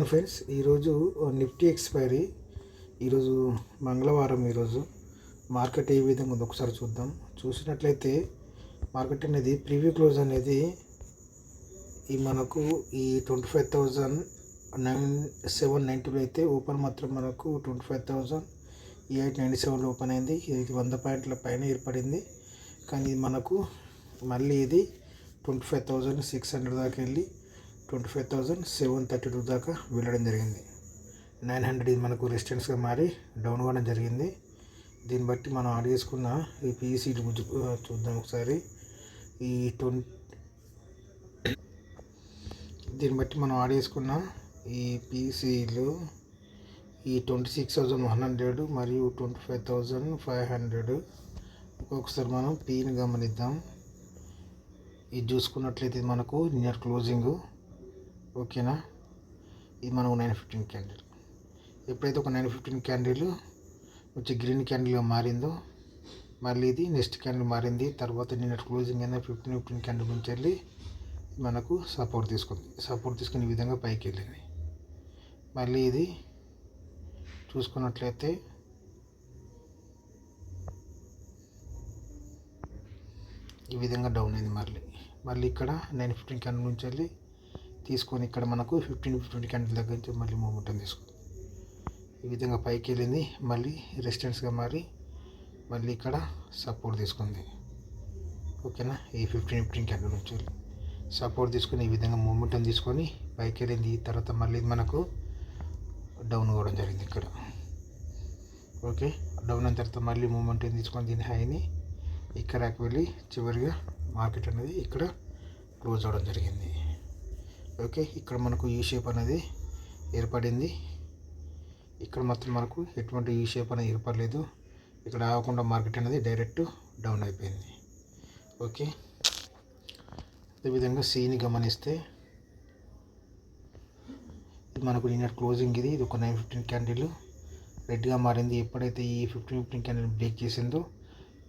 Friends, ఈరోజు Nifty expiry. ఈరోజు మంగళవారం. ఈరోజు మార్కెట్ ఏ విధంగా ఉందో ఒకసారి చూద్దాం. చూసినట్లయితే మార్కెట్ అనేది ప్రీవ్యూ క్లోజ్ అనేది మనకు ఈ 25,790 అయితే ఓపెన్ మాత్రం మనకు 25,897 ఓపెన్ అయింది. ఇది 100 పాయింట్ల పైన ఏర్పడింది. కానీ ఇది మనకు మళ్ళీ ఇది 25,600 దాకా వెళ్ళి 25,732 దాకా వెళ్ళడం జరిగింది. 900 ఇది మనకు రెసిస్టెన్స్గా మారి డౌన్ అవ్వడం జరిగింది. దీన్ని బట్టి మనం ఆడ్ చేసుకున్న ఈ పీఈసీ చూద్దాం ఒకసారి. దీన్ని బట్టి మనం ఆడ్ చేసుకున్న ఈ పీఈసీలు ఈ 26,100 మరియు 25,500. ఒక్కొక్కసారి మనం పీని గమనిద్దాం. ఇది చూసుకున్నట్లయితే ఇది మనకు నియర్ క్లోజింగ్. ఓకేనా, ఇది మనకు 915 క్యాండిల్. ఎప్పుడైతే ఒక 915 క్యాండిల్ వచ్చి గ్రీన్ క్యాండిల్గా మారిందో మళ్ళీ ఇది నెక్స్ట్ క్యాండిల్ మారింది. తర్వాత నిన్న క్లోజింగ్ అయినా 15 క్యాండిల్ నుంచి వెళ్ళి మనకు సపోర్ట్ తీసుకుని ఈ విధంగా పైకి వెళ్ళింది. మళ్ళీ ఇది చూసుకున్నట్లయితే ఈ విధంగా డౌన్ అయింది. మళ్ళీ ఇక్కడ 915 క్యాండిల్ నుంచి వెళ్ళి తీసుకొని ఇక్కడ మనకు 15 క్యాండిల్ దగ్గర నుంచి మళ్ళీ మూమెంటం తీసుకుంది. ఈ విధంగా పైకి వెళ్ళింది. మళ్ళీ రెసిస్టెన్స్గా మారి మళ్ళీ ఇక్కడ సపోర్ట్ తీసుకుంది. ఓకేనా, ఈ 15 క్యాండిల్ నుంచి వెళ్ళి సపోర్ట్ తీసుకొని ఈ విధంగా మూమెంటం తీసుకొని పైకి వెళ్ళింది. తర్వాత మళ్ళీ మనకు డౌన్ అవ్వడం జరిగింది ఇక్కడ. ఓకే, డౌన్ అయిన తర్వాత మళ్ళీ మూమెంటం తీసుకొని దీని హైని ఇక్కడకి వెళ్ళి చివరిగా మార్కెట్ అనేది ఇక్కడ క్లోజ్ అవ్వడం జరిగింది. ఓకే, ఇక్కడ మనకు యూ షేప్ అనేది ఏర్పడింది. ఇక్కడ మాత్రం మనకు ఎటువంటి యూ షేప్ అనేది ఏర్పడలేదు. ఇక్కడ ఆగకుండా మార్కెట్ అనేది డైరెక్ట్ డౌన్ అయిపోయింది. ఓకే, అదేవిధంగా సీని గమనిస్తే ఇది మనకు నిన్న క్లోజింగ్. ఇది ఒక 915 క్యాండిల్ రెడ్గా మారింది. ఎప్పుడైతే ఈ 15 క్యాండిల్ బ్రేక్ చేసిందో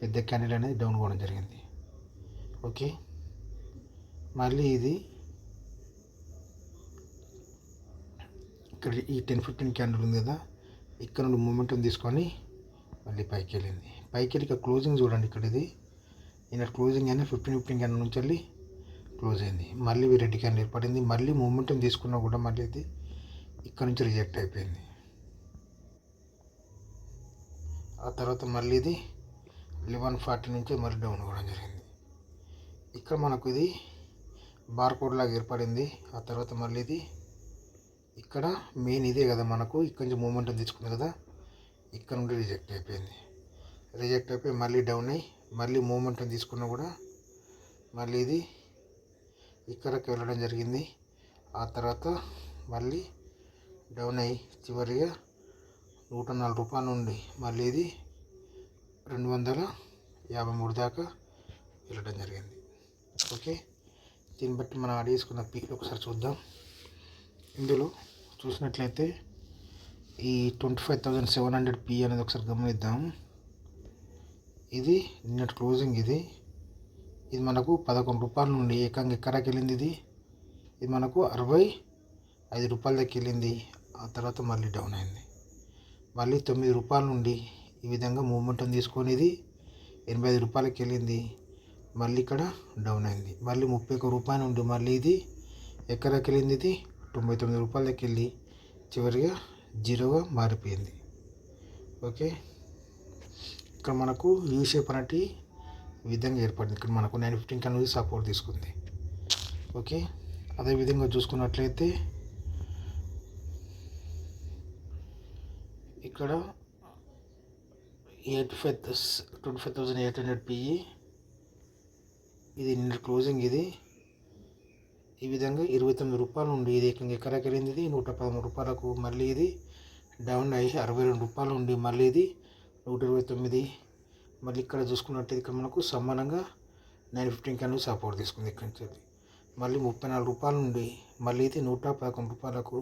పెద్ద క్యాండిల్ అనేది డౌన్ అవ్వడం జరిగింది. ఓకే, మళ్ళీ ఇది ఇక్కడ ఈ 10-15 క్యాండిల్ ఉంది కదా, ఇక్కడ నుండి మూమెంటం తీసుకొని మళ్ళీ పైకి వెళ్ళింది. పైకి వెళ్ళి ఇక్కడ క్లోజింగ్ చూడండి. ఇక్కడ ఇది నిన్న క్లోజింగ్ అయినా 15 క్యాండిల్ నుంచి వెళ్ళి క్లోజ్ అయింది. మళ్ళీ రెడ్ క్యాండిల్ ఏర్పడింది. మళ్ళీ మూమెంటం తీసుకున్నా కూడా మళ్ళీ ఇది ఇక్కడ నుంచి రిజెక్ట్ అయిపోయింది. ఆ తర్వాత మళ్ళీ ఇది 1140 నుంచి మళ్ళీ డౌన్ అవ్వడం జరిగింది. ఇక్కడ మనకు ఇది బార్కోడ్ లాగా ఏర్పడింది. ఆ తర్వాత మళ్ళీ ఇది ఇక్కడ మెయిన్ ఇదే కదా, మనకు ఇక్కడ నుంచి మూమెంటం తీసుకుంది కదా, ఇక్కడ నుండి రిజెక్ట్ అయిపోయి మళ్ళీ డౌన్ అయ్యి మళ్ళీ మూమెంటం తీసుకున్నా కూడా మళ్ళీ ఇది ఇక్కడికి వెళ్ళడం జరిగింది. ఆ తర్వాత మళ్ళీ డౌన్ అయ్యి చివరిగా 104 రూపాయల నుండి మళ్ళీ ఇది 253 దాకా వెళ్ళడం జరిగింది. ఓకే, దీన్ని బట్టి మనం ఆడ్ చేసుకున్న పీలు ఒకసారి చూద్దాం. ఇందులో చూసినట్లయితే ఈ 25,700 పీ అనేది ఒకసారి గమనిద్దాం. ఇది నిన్నటి క్లోజింగ్. ఇది మనకు 11 రూపాయల నుండి ఏకంగా ఎక్కడికి వెళ్ళింది. ఇది మనకు 65 రూపాయల దగ్గర వెళ్ళింది. ఆ తర్వాత మళ్ళీ డౌన్ అయింది. మళ్ళీ 9 రూపాయల నుండి ఈ విధంగా మూమెంటం తీసుకొని ఇది 85 రూపాయలకి వెళ్ళింది. మళ్ళీ ఇక్కడ డౌన్ అయింది. మళ్ళీ 31 రూపాయల నుండి మళ్ళీ ఇది ఎక్కడికి వెళ్ళింది. ఇది 99 రూపాయల దగ్గర వెళ్ళి చివరిగా జీరోగా మారిపోయింది. ఓకే, ఇక్కడ మనకు యూ షేప్ అనేటి ఈ విధంగా ఏర్పడింది. ఇక్కడ మనకు 915 క్యాండిల్ సపోర్ట్ తీసుకుంది. ఓకే, అదేవిధంగా చూసుకున్నట్లయితే ఇక్కడ 25,800 పిఈ ఇది నిన్న క్లోజింగ్. ఇది ఈ విధంగా 29 రూపాయల నుండి ఇది ఎక్కడికి వెళ్ళింది. ఇది 113 రూపాయలకు మళ్ళీ ఇది డౌన్ అయ్యి 62 రూపాయల నుండి మళ్ళీ ఇది 129. మళ్ళీ ఇక్కడ చూసుకున్నట్టు ఇక్కడ మనకు సమానంగా 915 క్యాండిల్ సపోర్ట్ తీసుకుంది. ఇక్కడి నుంచి మళ్ళీ 34 రూపాయల నుండి మళ్ళీ ఇది 111 రూపాయలకు.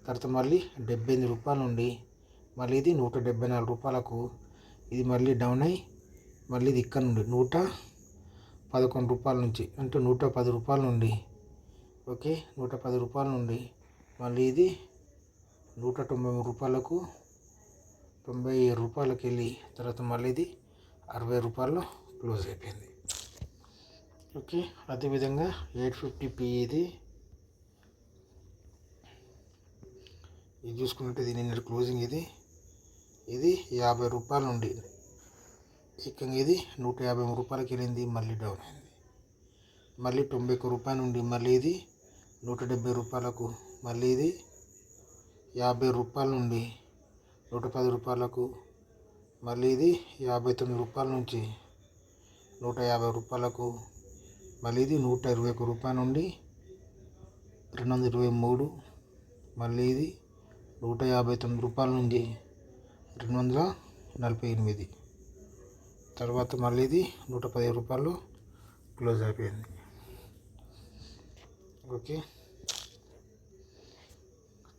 తర్వాత మళ్ళీ 78 రూపాయల నుండి మళ్ళీ ఇది 174 రూపాయలకు. ఇది మళ్ళీ డౌన్ అయ్యి మళ్ళీ ఇది ఇక్కడ నుండి 111 రూపాయల నుంచి అంటే 110 రూపాయల నుండి ఓకే 110 రూపాయల నుండి మళ్ళీ ఇది రూపాయలకు 97 రూపాయలకి వెళ్ళి తర్వాత మళ్ళీ ఇది 60 రూపాయల్లో క్లోజ్ అయిపోయింది. ఓకే, అదేవిధంగా 850p ఇది చూసుకున్నట్టు ఇది నిన్న క్లోజింగ్ ఇది 50 రూపాయల నుండి ఏకంగా ఇది 153 రూపాయలకి వెళ్ళింది, మళ్ళీ డౌన్ అయింది. మళ్ళీ 91 రూపాయల నుండి మళ్ళీ ఇది 170 రూపాయలకు, మళ్ళీ ఇది 50 రూపాయల నుండి 110 రూపాయలకు, మళ్ళీ ఇది 59 రూపాయల నుంచి 150 రూపాయలకు, మళ్ళీ ఇది 121 రూపాయల నుండి 223, మళ్ళీ ఇది 159 రూపాయల నుంచి 248, తర్వాత మళ్ళీ ఇది 115 రూపాయలు క్లోజ్ అయిపోయింది. ఓకే,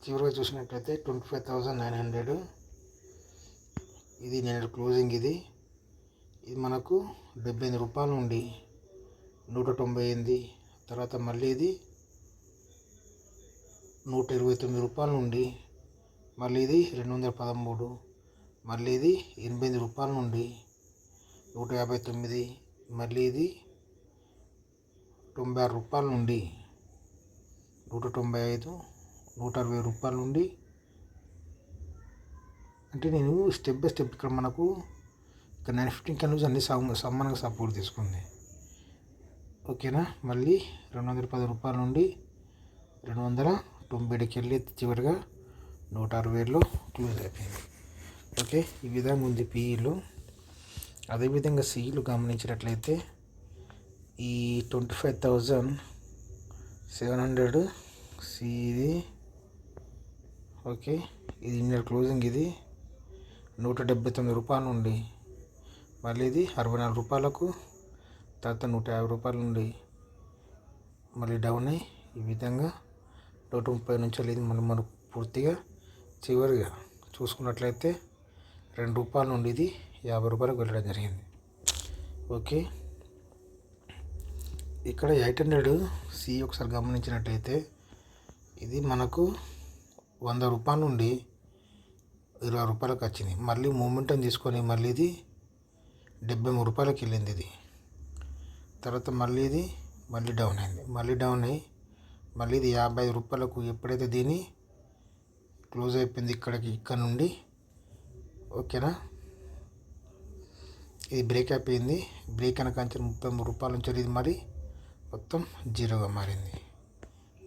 చివరిగా చూసినట్లయితే 25,900 ఇది నేను క్లోజింగ్ ఇది మనకు 78 రూపాయల నుండి 198, తర్వాత మళ్ళీ ఇది 129 రూపాయల నుండి మళ్ళీ ఇది 213, మళ్ళీ ఇది 8 రూపాయల నుండి 159, మళ్ళీ ఇది 96 రూపాయల నుండి 195, 160 రూపాయల నుండి. అంటే నేను స్టెప్ బై స్టెప్ ఇక్కడ మనకు ఇక్కడ 915 కన్నా అన్ని సమానంగా సపోర్ట్ తీసుకుంది. ఓకేనా, మళ్ళీ 210 రూపాయల నుండి 297కి వెళ్ళి చివరిగా 160లో క్లోజ్ అయిపోయింది. ఓకే, ఈ విధంగా ఉంది పీఈలు. అదేవిధంగా సిఈలు గమనించినట్లయితే ఈ 25,700 సిఈది. ఓకే, ఇది ఇన్నర్ క్లోజింగ్ ఇది 179 రూపాయల నుండి మళ్ళీ ఇది 64 రూపాయలకు, తర్వాత 150 రూపాయల నుండి మళ్ళీ డౌన్ అయ్యి ఈ విధంగా 130 నుంచి వెళ్ళి మనకు పూర్తిగా చివరిగా చూసుకున్నట్లయితే 2 రూపాయల నుండి ఇది 50 రూపాయలకు వెళ్ళడం జరిగింది. ఓకే, ఇక్కడ 800 సి ఒకసారి గమనించినట్లయితే ఇది మనకు 100 రూపాయల నుండి 20 రూపాయలకు వచ్చింది. మళ్ళీ మూమెంటం తీసుకొని మళ్ళీ ఇది 73 రూపాయలకి వెళ్ళింది ఇది, తర్వాత మళ్ళీ ఇది డౌన్ అయింది. మళ్ళీ డౌన్ అయ్యి మళ్ళీ ఇది 55 రూపాయలకు ఎప్పుడైతే దీన్ని క్లోజ్ అయిపోయింది ఇక్కడ నుండి. ఓకేనా, ఇది బ్రేక్ అయిపోయింది. బ్రేక్ అయిన కాంచె 33 రూపాయల నుంచి ఇది మరి మొత్తం జీరోగా మారింది.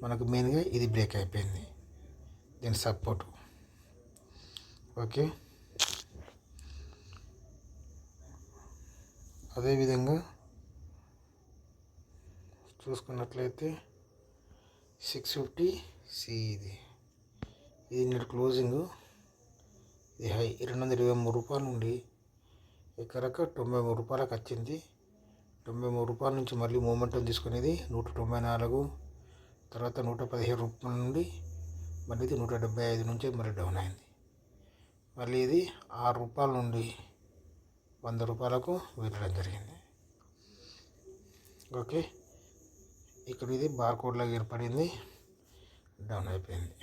మనకు మెయిన్గా ఇది బ్రేక్ అయిపోయింది, దీని సపోర్టు. ఓకే, అదేవిధంగా చూసుకున్నట్లయితే 650 సి ఇది నెట్ క్లోజింగ్ ఇది హై 223 రూపాయల నుండి ఎక్కడక 93 రూపాయలకు వచ్చింది. 93 రూపాయల నుంచి మళ్ళీ మూమెంటం తీసుకునేది 194, తర్వాత 117 రూపాయల నుండి మళ్ళీ ఇది 175 నుంచి మళ్ళీ డౌన్ అయింది. మళ్ళీ ఇది 6 రూపాయల నుండి 100 రూపాయలకు వెళ్ళడం జరిగింది. ఓకే, ఇక్కడ ఇది బార్కోడ్ లాగా ఏర్పడింది, డౌన్ అయిపోయింది.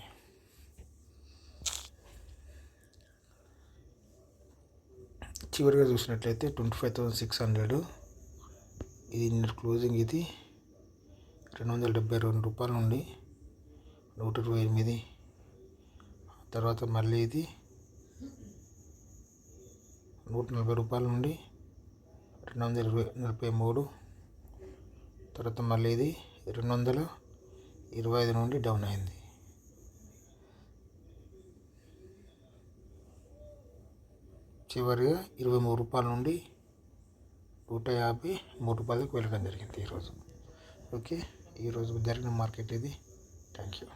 చివరిగా చూసినట్లయితే 25,600 ఇది నెట్ క్లోజింగ్ ఇది 272 రూపాయల నుండి 128, తర్వాత మళ్ళీ ఇది 140 రూపాయల నుండి 243, తర్వాత మళ్ళీ ఇది 225 నుండి డౌన్ అయింది. చివరిగా 23 రూపాయల నుండి 153 రూపాయలకు వెళ్ళడం జరిగింది ఈరోజు. ఓకే, ఈరోజు జరిగిన మార్కెట్ ఇది. Thank you.